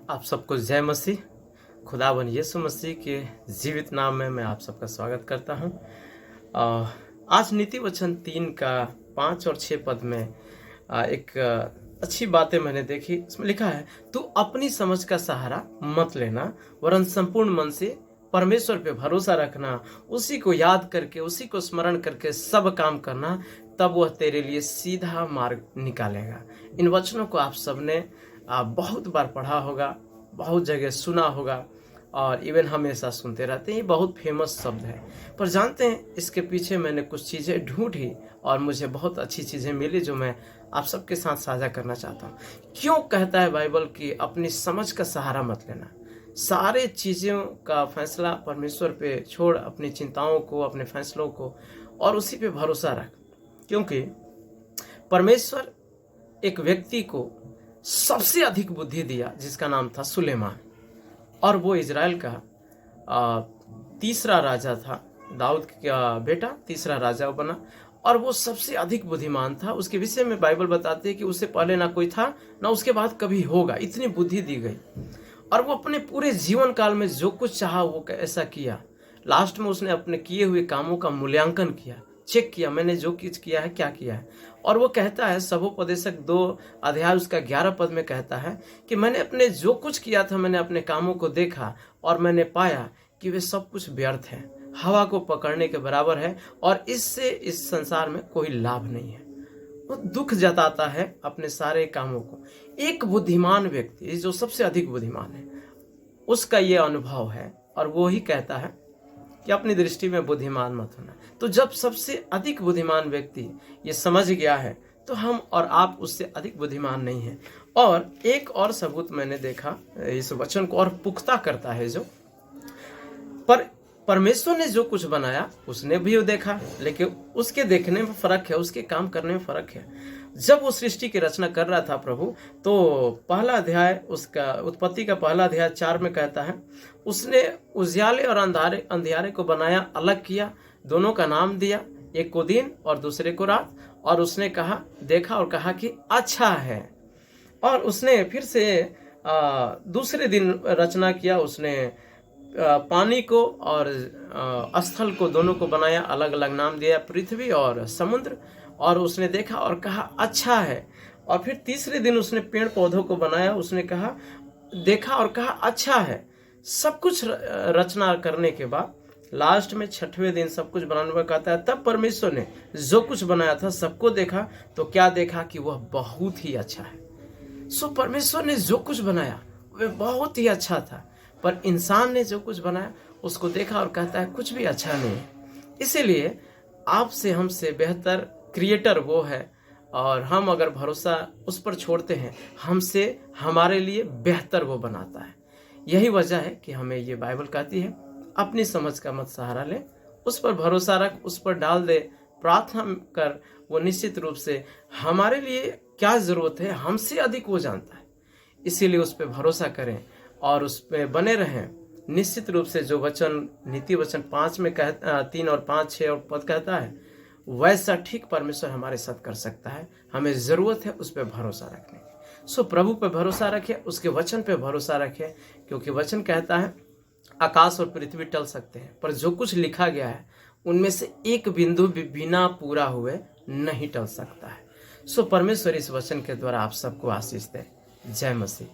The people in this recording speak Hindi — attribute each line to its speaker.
Speaker 1: आप सबको जय मसीह। खुदावन यीशु मसीह के जीवित नाम में मैं आप सबका स्वागत करता हूं। आज नीति वचन 3 का 5 और 6 पद में एक अच्छी बातें मैंने देखी। इसमें लिखा है, तू अपनी समझ का सहारा मत लेना, वरन संपूर्ण मन से परमेश्वर पे भरोसा रखना, उसी को याद करके, उसी को स्मरण करके सब काम करना, तब वह तेरे लिए सीधा मार्ग निकालेगा। इन वचनों को आप सबने बहुत बार पढ़ा होगा, बहुत जगह सुना होगा और इवन हमेशा सुनते रहते हैं। ये बहुत फेमस शब्द है, पर जानते हैं इसके पीछे मैंने कुछ चीज़ें ढूंढी और मुझे बहुत अच्छी चीज़ें मिली जो मैं आप सबके साथ साझा करना चाहता हूँ। क्यों कहता है बाइबल कि अपनी समझ का सहारा मत लेना, सारे चीज़ों का फैसला परमेश्वर पे छोड़, अपनी चिंताओं को, अपने फैसलों को और उसी पे भरोसा रख। क्योंकि परमेश्वर एक व्यक्ति को सबसे अधिक बुद्धि दिया जिसका नाम था सुलेमान, और वो इजराइल का तीसरा राजा था। दाऊद का बेटा तीसरा राजा बना और वो सबसे अधिक बुद्धिमान था। उसके विषय में बाइबल बताती है कि उससे पहले ना कोई था ना उसके बाद कभी होगा, इतनी बुद्धि दी गई। और वो अपने पूरे जीवन काल में जो कुछ चाहा वो ऐसा किया। लास्ट में उसने अपने किए हुए कामों का मूल्यांकन किया, चेक किया, मैंने जो कुछ किया है क्या किया है। और वो कहता है, सबोपदेशक 2 अध्याय उसका 11 पद में कहता है कि मैंने अपने जो कुछ किया था, मैंने अपने कामों को देखा और मैंने पाया कि वे सब कुछ व्यर्थ है, हवा को पकड़ने के बराबर है और इससे इस संसार में कोई लाभ नहीं है। वो दुख जताता है अपने सारे कामों को। एक बुद्धिमान व्यक्ति जो सबसे अधिक बुद्धिमान है उसका ये अनुभव है और वो ही कहता है कि अपनी दृष्टि में बुद्धिमान मत होना। तो जब सबसे अधिक बुद्धिमान व्यक्ति ये समझ गया है तो हम और आप उससे अधिक बुद्धिमान नहीं हैं। और एक और सबूत मैंने देखा, इस वचन को और पुख्ता करता है, जो परमेश्वर ने जो कुछ बनाया उसने भी वो देखा, लेकिन उसके देखने में फर्क है, उसके काम करने में फर्क है। जब वो सृष्टि की रचना कर रहा था प्रभु, तो पहला अध्याय उसका, उत्पत्ति का पहला अध्याय 4 में कहता है, उसने उजियाले और अंधियारे को बनाया, अलग किया, दोनों का नाम दिया, एक को दिन और दूसरे को रात। और उसने कहा, देखा और कहा कि अच्छा है। और उसने फिर से दूसरे दिन रचना किया, उसने पानी को और स्थल को, दोनों को बनाया, अलग अलग नाम दिया, पृथ्वी और समुद्र। और उसने देखा और कहा अच्छा है। और फिर तीसरे दिन उसने पेड़ पौधों को बनाया, उसने कहा, देखा और कहा अच्छा है। सब कुछ रचना करने के बाद लास्ट में 6वें दिन सब कुछ बनाने में कहता है, तब परमेश्वर ने जो कुछ बनाया था सबको देखा, तो क्या देखा कि वह बहुत ही अच्छा है। सो परमेश्वर ने जो कुछ बनाया वह बहुत ही अच्छा था, पर इंसान ने जो कुछ बनाया उसको देखा और कहता है कुछ भी अच्छा नहीं है। इसीलिए आपसे हमसे बेहतर क्रिएटर वो है, और हम अगर भरोसा उस पर छोड़ते हैं, हमसे हमारे लिए बेहतर वो बनाता है। यही वजह है कि हमें ये बाइबल कहती है, अपनी समझ का मत सहारा ले, उस पर भरोसा रख, उस पर डाल दे, प्रार्थना कर। वो निश्चित रूप से हमारे लिए क्या जरूरत है हमसे अधिक वो जानता है। इसीलिए उस पर भरोसा करें और उस पर बने रहें। निश्चित रूप से जो वचन नीति वचन 5 में 3 और 5, 6 और पद कहता है, वैसा ठीक परमेश्वर हमारे साथ कर सकता है। हमें जरूरत है उस पर भरोसा रखने की। सो प्रभु पे भरोसा रखें, उसके वचन पे भरोसा रखें, क्योंकि वचन कहता है आकाश और पृथ्वी टल सकते हैं, पर जो कुछ लिखा गया है उनमें से एक बिंदु भी बिना पूरा हुए नहीं टल सकता है। सो परमेश्वर इस वचन के द्वारा आप सबको आशीष दे। जय मसीह।